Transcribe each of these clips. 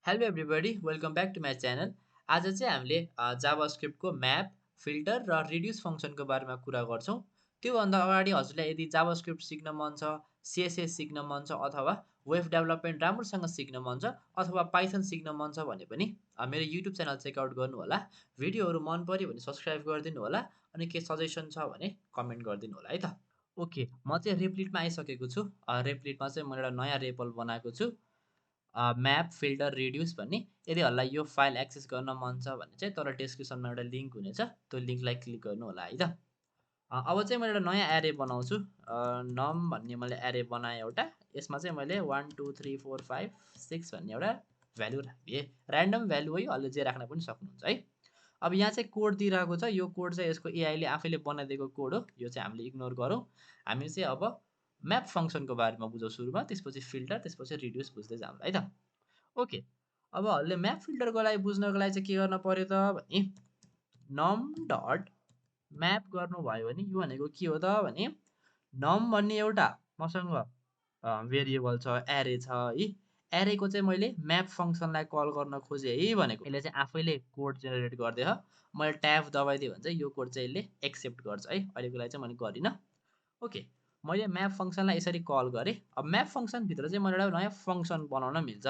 Hello everybody welcome back to my channel. आज चाहिँ हामीले जावास्क्रिप्टको म्याप फिल्टर र रिड्युस फङ्सनको बारेमा कुरा गर्छौँ। त्योभन्दा अगाडि हजुरलाई यदि जावास्क्रिप्ट सिक्न मन छ, सिएसएस सिक्न मन छ अथवा वेब डेभलपमेन्ट राम्रोसँग सिक्न मन छ अथवा पाइथन सिक्न मन छ भने पनि मेरो युट्युब च्यानल चेकआउट गर्नु होला। भिडियोहरू मन पर्यो भने सब्सक्राइब गरिदिनु होला अनि के सजेसन छ भने कमेन्ट गरिदिनु होला है त। ओके, म चाहिँ रेप्लिटमा आइसकेको छु। रेप्लिटमा चाहिँ मैले एउटा नयाँ रेपल बनाएको छु, म्याप फिल्टर रिड्युस भन्ने। यदि हजुरलाई यो फाइल एक्सेस गर्न मन छ भने चाहिँ तर डिस्क्रिप्सनमा एउटा लिङ्क हुनेछ, त्यो लिङ्कलाई क्लिक गर्नु होला है त। अब चाहिँ मैले एउटा नयाँ एरे बनाउँछु। नम भन्ने मैले एरे बनाएँ एउटा। यसमा चाहिँ मैले 1 2 3 4 5 6 भन्ने एउटा भ्यालु राखेँ। ऱ्यान्डम भ्यालु हो, अहिले जे राख्न पनि सक्नुहुन्छ है। अब यहाँ चाहिँ कोड दिइरहेको छ। यो कोड चाहिँ यसको एआईले आफैले बनाइदिएको कोड हो, यो चाहिँ हामीले इग्नोर गरौँ। हामी चाहिँ अब म्याप फङ्सनको बारेमा बुझौँ सुरुमा, त्यसपछि फिल्टर, त्यसपछि रिड्युस बुझ्दै जाऊँ है त। ओके, अबहरूले म्याप फिल्टरको लागि बुझ्नको लागि चाहिँ के गर्न पर्यो त भने नम डट म्याप गर्नुभयो भने यो भनेको के हो त भने नम भन्ने एउटा मसँग भेरिएबल छ, एरे छ है। एरेको चाहिँ मैले म्याप फङ्सनलाई कल गर्न खोजेँ है भनेको। यसले चाहिँ आफैले कोड जेनेरेट गरिदियो। मैले ट्याब दबाइदिएँ भने चाहिँ यो कोड चाहिँ यसले एक्सेप्ट गर्छ है। अहिलेको लागि चाहिँ मैले गरिनँ। ओके, मैले म्याप फङ्सनलाई यसरी कल गरेँ। अब म्याप फङ्सनभित्र चाहिँ मैले एउटा नयाँ फङ्सन बनाउन मिल्छ।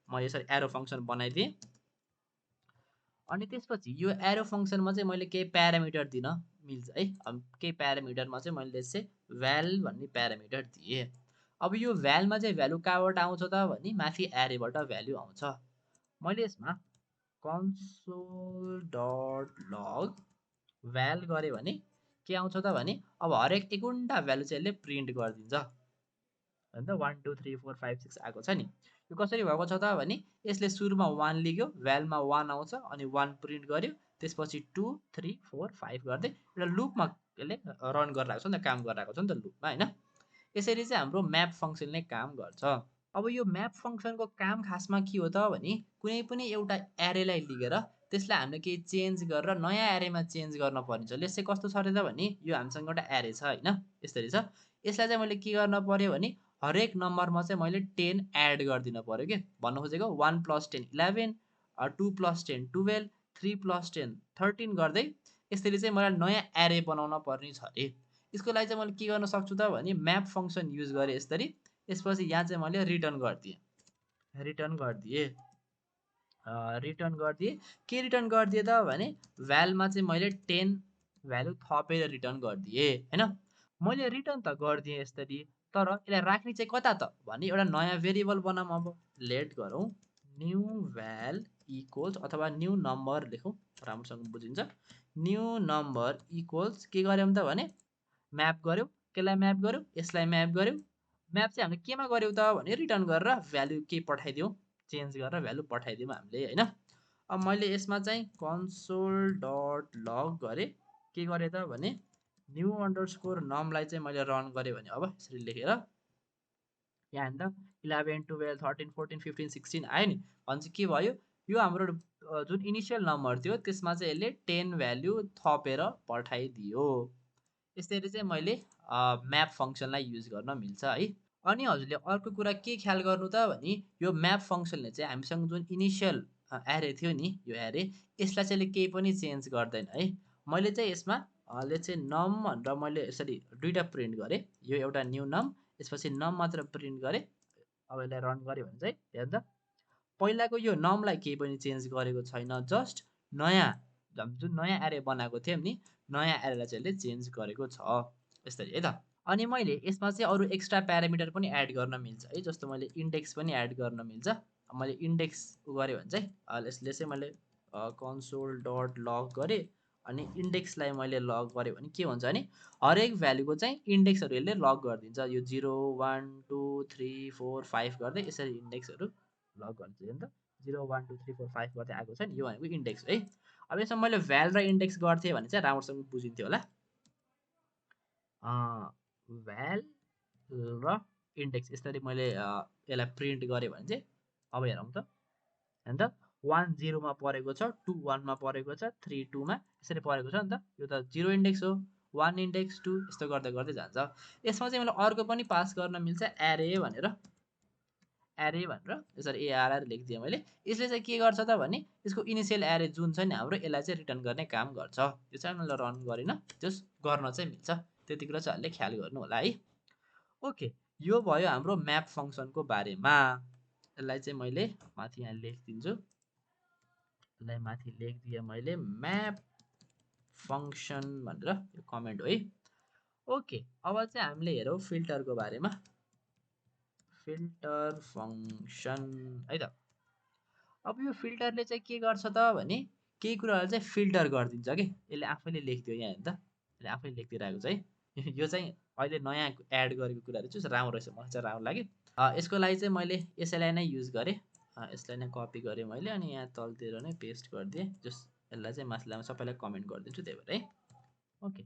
म यसरी एरो फङ्सन बनाइदिएँ अनि त्यसपछि यो एरो फङ्सनमा चाहिँ मैले केही प्यारामिटर दिन मिल्छ है। अब केही प्यारामिटरमा चाहिँ मैले चाहिँ भ्याल भन्ने प्यारामिटर दिएँ। अब यो भ्यालमा चाहिँ भ्यालु कहाँबाट आउँछ त भने माथि एरेबाट भ्यालु आउँछ। मैले यसमा कन्सोल डट लग भ्याल गरेँ भने के आउँछ त भने अब हरेक एकुन्टा भ्यालु चाहिँ यसले प्रिन्ट गरिदिन्छ। अन्त 1 2 3 4 5 6 आएको छ नि। यो कसरी भएको छ त भने यसले सुरुमा 1 लिग्यो, भ्यालमा 1 आउँछ अनि 1 प्रिन्ट गर्यो, त्यसपछि 2 3 4 5 गर्दै एउटा लुपमा यसले रन गरिरहेको छ नि त, काम गरिरहेको छ नि त लुपमा होइन। यसरी चाहिँ हाम्रो म्याप फङ्सनले काम गर्छ। अब यो म्याप फङ्सनको काम खासमा के हो त भने कुनै पनि एउटा एरेलाई लिएर त्यसलाई हामीले केही चेन्ज गरेर नयाँ एरेमा चेन्ज गर्न पर्ने छ। यसै कस्तो छ अरे त भने यो हामीसँग एउटा एरे छ होइन, यसरी छ। यसलाई चाहिँ मैले के गर्न पर्यो भने हरेक नम्बरमा चाहिँ मैले 10 एड गरिदिन पर्यो कि। भन्नु खोजेको 1 + 10 11, 2 + 10 12, 3 + 10 13 गर्दै यसरी चाहिँ मलाई नयाँ एरे बनाउन पर्ने छ अरे। यसको लागि चाहिँ मैले के गर्न सक्छु त भने म्याप फङ्सन युज गरेँ यसरी। यसपछि यहाँ चाहिँ मैले रिटर्न गरिदिएँ। के रिटर्न गरिदिएँ त भने भ्यालमा चाहिँ मैले 10 भ्यालु थपेर रिटर्न गरिदिएँ होइन। मैले रिटर्न त गरिदिएँ यसरी, तर यसलाई राख्ने चाहिँ कता त भने एउटा नयाँ भेरिएबल बनाऊँ। अब लेट गरौँ, न्यू भ्याल इक्वल्स अथवा न्यू नम्बर लेखौँ, राम्रोसँग बुझिन्छ। न्यू नम्बर इक्वल्स के गर्यौँ त भने म्याप गऱ्यौँ। केलाई म्याप गऱ्यौँ? यसलाई म्याप गऱ्यौँ। म्याप चाहिँ हामीले केमा गऱ्यौँ त भने रिटर्न गरेर भ्यालु के पठाइदिउँ, चेन्ज गरेर भ्यालु पठाइदिउँ हामीले होइन। अब मैले यसमा चाहिँ कन्सोल डट लग गरेँ। के गरेँ त भने न्यू अन्डरस्कोर नमलाई चाहिँ मैले रन गरेँ भने अब यसरी लेखेर यहाँ त 11 12 13 14 15 16 आयो नि। भने चाहिँ के भयो, यो हाम्रो जुन इनिसियल नम्बर थियो त्यसमा चाहिँ यसले 10 भ्यालु थपेर पठाइदियो। यसरी चाहिँ मैले म्याप फङ्सनलाई युज गर्न मिल्छ है। अनि हजुरले अर्को कुरा के ख्याल गर्नु त भने यो म्याप फङ्सनले चाहिँ हामीसँग जुन इनिसियल एरे थियो नि, यो एरे यसलाई चाहिँ केही पनि चेन्ज गर्दैन है। मैले चाहिँ यसमा ले चाहिँ नम भनेर मैले यसरी दुईवटा प्रिन्ट गरेँ। यो एउटा न्यू नम, यसपछि नम मात्र प्रिन्ट गरेँ। अब यसलाई रन गरेँ भने चाहिँ हेर्नु त पहिलाको यो नमलाई केही पनि चेन्ज गरेको छैन, जस्ट नयाँ जुन नयाँ एरे बनाएको थियौँ नि, नयाँ एरेलाई चाहिँ यसले चेन्ज गरेको छ यसरी है त। अनि मैले यसमा चाहिँ अरू एक्स्ट्रा प्यारामिटर पनि एड गर्न मिल्छ है। जस्तो मैले इन्डेक्स पनि एड गर्न मिल्छ। मैले इन्डेक्स गरेँ भने चाहिँ यसले चाहिँ मैले कन्सोल डट लग गरेँ अनि इन्डेक्सलाई मैले लग गरेँ भने के हुन्छ भने हरेक भ्यालुको चाहिँ इन्डेक्सहरू यसले लग गरिदिन्छ। यो 0 1 2 3 4 5 गर्दै यसरी इन्डेक्सहरू लग गरिदिन्छ नि त। 0 1 2 3 4 5 गर्दै आएको छ नि, यो भनेको इन्डेक्स है। अब यसमा मैले भ्याल र इन्डेक्स गर्थेँ भने चाहिँ राम्रोसँग बुझिन्थ्यो होला। भ्याल र इन्डेक्स यसरी मैले यसलाई प्रिन्ट गरेँ भने चाहिँ अब हेरौँ त होइन त 1 0 मा परेको छ, 2 1 मा परेको छ, 3 2 मा यसरी परेको छ नि त। यो त 0 इन्डेक्स हो, 1 इन्डेक्स 2 यस्तो गर्दै गर्दै जान्छ। यसमा चाहिँ मैले अर्को पनि पास गर्न मिल्छ एरे भनेर। एरे भनेर यसरी एआरआर लेखिदिएँ मैले। यसले चाहिँ के गर्छ त भने यसको इनिसियल एरे जुन छ नि हाम्रो यसलाई चाहिँ रिटर्न गर्ने काम गर्छ। यो चाहिँ मैले रन गरिनँ, जस्ट गर्न चाहिँ मिल्छ। त्यति कुरा चाहिँ हामीले ख्याल गर्नु होला है। ओके, यो भयो हाम्रो म्याप फङ्सनको बारेमा। यसलाई चाहिँ मैले माथि यहाँ लेखिदिन्छु। यसलाई माथि लेखिदिएँ मैले म्याप फङ्सन भनेर, यो कमेन्ट हो है। ओके, अब चाहिँ हामीले हेरौँ फिल्टरको बारेमा। फिल्टर फङ्सन है त। अब यो फिल्टरले चाहिँ के गर्छ त भने केही कुराहरू चाहिँ फिल्टर गरिदिन्छ कि यसले आफैले लेखिदियो यहाँ हेर्नु त, यसले आफैले लेखिदिइरहेको छ है। यो चाहिँ अहिले नयाँ एड गरेको कुराहरू चाहिँ राम्रो रहेछ, मलाई चाहिँ राम्रो लाग्यो। यसको लागि चाहिँ मैले यसैलाई नै युज गरेँ। यसलाई नै कपी गरेँ मैले अनि यहाँ तलतिर नै पेस्ट गरिदिएँ। जस यसलाई चाहिँ माथिलाई सबैलाई कमेन्ट गरिदिन्छु त्यही भएर है। ओके,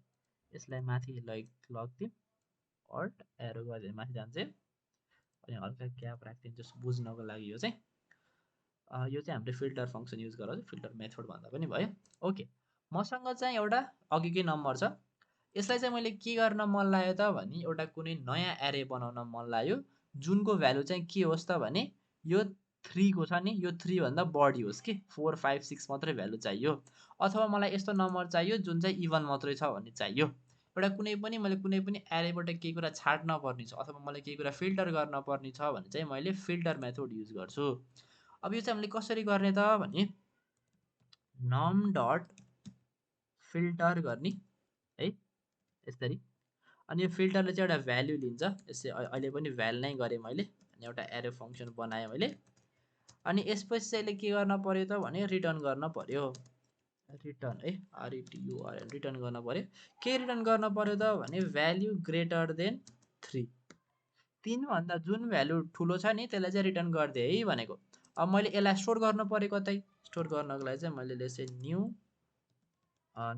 यसलाई माथि लगिदिउँ, अल्ट एरो गरिदिएर माथि जान्छ अनि हल्का ग्याप राखिदिन्छु जस बुझ्नको लागि। यो चाहिँ यो चाहिँ हामीले फिल्टर फङ्सन युज गरेर फिल्टर मेथड भन्दा पनि भयो। ओके, मसँग चाहिँ एउटा अघिकै नम्बर छ। यसलाई चाहिँ मैले के गर्न मन लाग्यो त भने एउटा कुनै नयाँ एरे बनाउन मन लाग्यो जुनको भ्यालु चाहिँ के होस् त भने यो 3 को छ नि, यो 3 भन्दा बढी होस् कि 4 5 6 मात्रै भ्यालु चाहियो। अथवा मलाई यस्तो नम्बर चाहियो जुन चाहिँ इभन मात्रै छ भन्ने चाहियो। एउटा कुनै पनि मैले कुनै पनि एरेबाट केही कुरा छाड्न पर्ने छ अथवा मलाई केही कुरा फिल्टर गर्न पर्ने छ भने चाहिँ मैले फिल्टर मेथड युज गर्छु। अब यो चाहिँ हामीले कसरी गर्ने त भने नम डट फिल्टर गर्ने है, यसरी। अनि यो फिल्टरले चाहिँ एउटा भ्याल्यु लिन्छ। यसै अहिले पनि भ्याल नै गरेँ मैले अनि एउटा एरे फङ्सन बनाएँ मैले। अनि यसपछि चाहिँ यसले के गर्न पर्यो त भने रिटर्न गर्न पर्यो, रिटर्न है, आरइटियुआरएन रिटर्न गर्न पर्यो। के रिटर्न गर्न पर्यो त भने भ्याल्यु ग्रेटर देन 3, 3 भन्दा जुन भ्यालु ठुलो छ नि त्यसलाई चाहिँ रिटर्न गरिदिए है भनेको। अब मैले यसलाई स्टोर गर्नु पर्यो कतै, स्टोर गर्नको लागि चाहिँ मैले यसै न्यू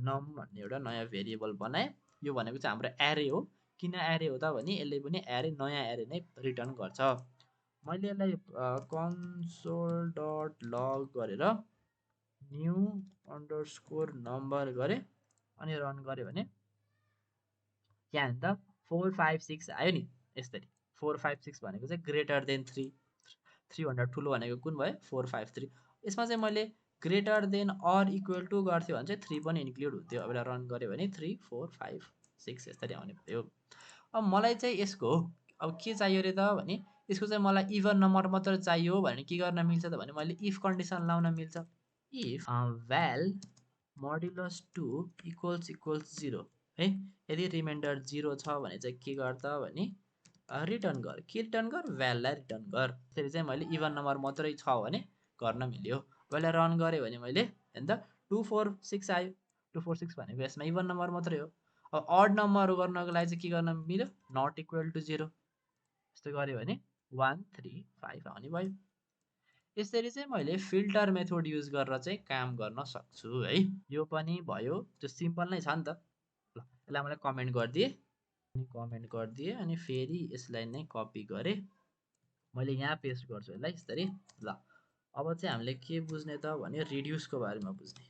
नम भन्ने एउटा नयाँ भेरिएबल बनाएँ। यो भनेको चाहिँ हाम्रो एरे हो। किन एरे हो त भने यसले पनि एरे नयाँ एरे नै रिटर्न गर्छ। मैले यसलाई कन्सोल डट लग गरेर न्यू अन्डरस्कोर नम्बर गरेँ अनि रन गरेँ भने यहाँ हेर्नु त 4 5 6 आयो नि यसरी। 4 5 6 भनेको चाहिँ ग्रेटर देन 3, 3 भन्दा ठुलो भनेको कुन भयो 4 5 3। यसमा चाहिँ मैले greater than or equal to गर्थ्यो भने चाहिँ 3 पनि इन्क्लुड हुन्थ्यो। अब यसलाई रन गऱ्यो भने 3 4 5 6 यसरी आउने भयो। अब मलाई चाहिँ यसको अब के चाहियो अरे त भने यसको चाहिँ मलाई इभन नम्बर मात्र चाहियो भने के गर्न मिल्छ त भने मैले इफ कन्डिसन लाउन मिल्छ। इफ भ्याल मोडुलस 2 इक्वल्स 0 है, यदि रिमाइन्डर 0 छ भने चाहिँ के गर त भने रिटर्न गर। के रिटर्न गर? भ्याललाई रिटर्न गर। त्यसरी चाहिँ मैले इभन नम्बर मात्रै छ भने गर्न मिल्यो। पहिला रन गरेँ भने मैले हेर्नु त 2 4 6 आयो। 2 4 6 भनेको यसमा इभन नम्बर मात्रै हो। अब अड नम्बर गर्नको लागि चाहिँ के गर्न मिल्यो, नट इक्वल टु 0 यस्तो गऱ्यो भने 1 3 5 आउने भयो। यसरी चाहिँ मैले फिल्टर मेथड युज गरेर चाहिँ काम गर्न सक्छु है। यो पनि भयो, त्यो सिम्पल नै छ नि त। ल यसलाई मैले कमेन्ट गरिदिएँ अनि फेरि यसलाई नै कपी गरेँ, मैले यहाँ पेस्ट गर्छु यसलाई यसरी। ल अब चाहिँ हामीले के बुझ्ने त भने रिड्युसको बारेमा बुझ्ने।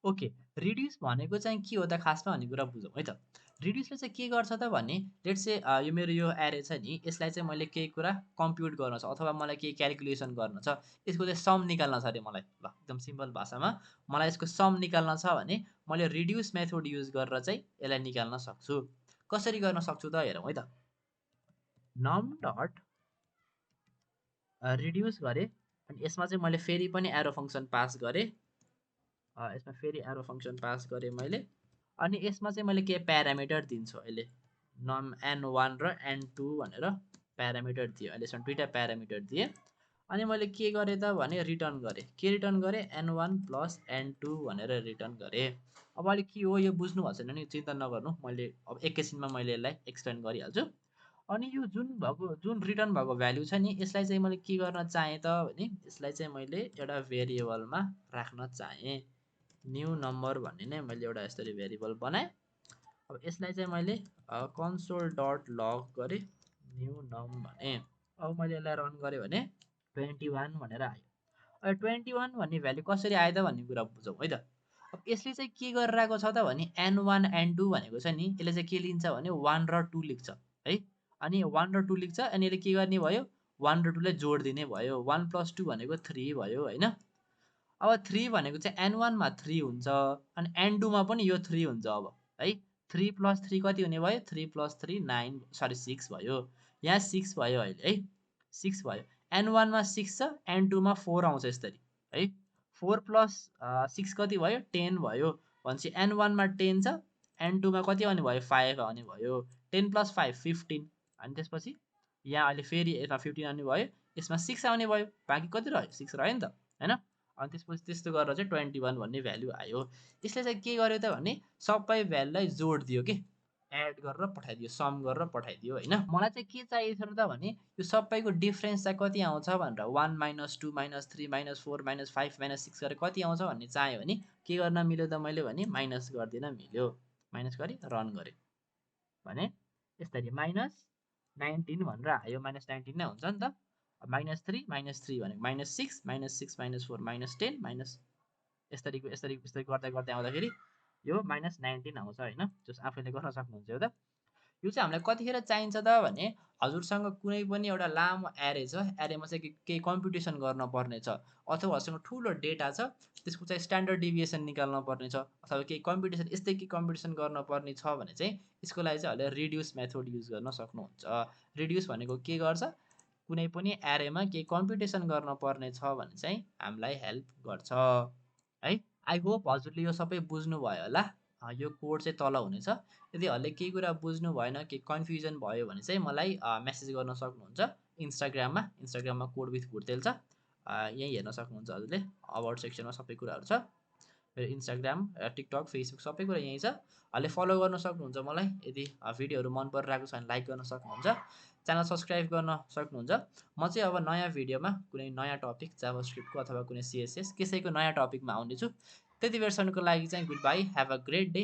ओके, रिड्युस भनेको चाहिँ के हो त खासमा भन्ने कुरा बुझौँ है त। रिड्युसले चाहिँ के गर्छ त भने लेट्स से यो मेरो यो एरे छ नि, यसलाई चाहिँ मैले केही कुरा कम्प्युट गर्न छ अथवा मलाई केही क्यालकुलेसन गर्न छ, यसको चाहिँ सम निकाल्न छ अरे मलाई। ल एकदम सिम्पल भाषामा मलाई यसको सम निकाल्न छ भने मैले रिड्युस मेथड युज गरेर चाहिँ यसलाई निकाल्न सक्छु। कसरी गर्न सक्छु त हेरौँ है त। नम डट रिड्युस गरेँ अनि यसमा चाहिँ मैले फेरि पनि एरो फङ्सन पास गरेँ। यसमा फेरि एरो फङ्सन पास गरेँ मैले अनि यसमा चाहिँ मैले के प्यारामिटर दिन्छु अहिले, नम n1 र n2 भनेर प्यारामिटर दिएँ। अहिले यसमा दुईवटा प्यारामिटर दिएँ अनि मैले के गरेँ त भने रिटर्न गरेँ। के रिटर्न गरेँ? n1 प्लस n2 भनेर रिटर्न गरेँ। अब अहिले के हो यो बुझ्नु भएको छैन नि चिन्ता नगर्नु, मैले अब एकैछिनमा मैले यसलाई एक्सप्लेन गरिहाल्छु। अनि यो जुन रिटर्न भएको भ्याल्यु छ नि यसलाई चाहिँ मैले के गर्न चाहेँ त भने यसलाई चाहिँ मैले एउटा भेरिएबलमा राख्न चाहेँ। न्यू नम्बर भन्ने नै मैले एउटा यसरी भेरिएबल बनाएँ। अब यसलाई चाहिँ मैले कन्सोल डट लग गरेँ, न्यू नम भने। अब मैले यसलाई रन गरेँ भने 21 भनेर आयो। अब 21 भन्ने भ्याल्यु कसरी आयो त भन्ने कुरा बुझौँ है त। अब यसले चाहिँ के गरिरहेको छ त भने n1 n2 भनेको छ नि यसले चाहिँ के लिन्छ भने 1 र 2 लेख्छ है। अनि 1 र 2 लेख्छ अनि यसले के गर्ने भयो 1 र 2 लाई जोड दिने भयो 1 + 2 भनेको 3 भयो हैन। अब 3 भनेको चाहिँ n1 मा 3 हुन्छ अनि n2 मा पनि यो 3 हुन्छ अब है। 3 + 3 कति हुने भयो 3 + 3 9 सरी 6 भयो। यहाँ 6 भयो अहिले है 6 भयो। n1 मा 6 छ n2 मा 4 आउँछ यसरी है। 4 + 6 कति भयो 10 भयो भनेपछि n1 मा 10 छ n2 मा कति आउने भयो 5 आउने भयो। 10 + 5 15 अनि त्यसपछि यहाँ अहिले फेरि यसमा 15 आउने भयो यसमा 6 आउने भयो बाँकी कति रह्यो 6 रह्यो नि त हैन। अनि त्यसपछि त्यस्तो गरेर चाहिँ 21 भन्ने भ्यालु आयो। यसले चाहिँ के गर्यो त भने सबै भ्यालुलाई जोड दियो के एड गरेर पठाइदियो सम गरेर पठाइदियो हैन। मलाई चाहिँ के चाहिएको छ त भने यो सबैको डिफरेन्स चाहिँ कति आउँछ भनेर 1 - 2 - 3 - 4 - 5 - 6 गरेर कति आउँछ भन्ने चाह्यो भने के गर्न मिल्यो त मैले भने माइनस गरिदिन मिल्यो। माइनस गरी रन गरेँ भने यसरी -19 भनेर आयो -19 नै हुन्छ नि त। -3 -3 भनेको -6 -6 -4 -10 माइनस यसरी गर्दै गर्दै आउँदाखेरि यो -19 आउँछ हैन। जस आफैले गर्न सक्नुहुन्छ यो त। यो चाहिँ हामीलाई कतिखेर चाहिन्छ त भने हजुरसँग कुनै पनि एउटा लामो एरे छ एरेमा चाहिँ केही कम्प्युटेसन गर्न पर्ने छ अथवा हजुरसँग ठुलो डेटा छ त्यसको चाहिँ स्ट्यान्डर्ड डिभिएसन निकाल्न पर्ने छ अथवा केही कम्प्युटेसन यस्तै केही कम्प्युटेसन गर्न पर्ने छ भने चाहिँ यसको लागि चाहिँहरूले रिड्युस मेथड युज गर्न सक्नुहुन्छ। रिड्युस भनेको के गर्छ कुनै पनि एरेमा केही कम्प्युटेसन गर्न पर्ने छ भने चाहिँ हामीलाई हेल्प गर्छ है। आई होप हजुरले यो सबै बुझ्नुभयो होला। यो कोड चाहिँ तल हुनेछ। यदि हजुरले केही कुरा बुझ्नु भएन केही कन्फ्युजन भयो भने चाहिँ मलाई मेसेज गर्न सक्नुहुन्छ इन्स्टाग्राममा कोड विथ भुटेल छ। यहीँ हेर्न सक्नुहुन्छ हजुरले अबाउट सेक्सनमा सबै कुराहरू छ। मेरो इन्स्टाग्राम टिकटक फेसबुक सबै कुरा यहीँ छ।हरूले फलो गर्न सक्नुहुन्छ मलाई। यदि भिडियोहरू मन परिरहेको छ भने लाइक गर्न सक्नुहुन्छ च्यानल सब्सक्राइब गर्न सक्नुहुन्छ। म चाहिँ अब नयाँ भिडियोमा कुनै नयाँ टपिक जाभास्क्रिप्टको अथवा कुनै सिएसएस कसैको नयाँ टपिकमा आउनेछु। त्यति बेरसम्मको लागि चाहिँ good by have a great day.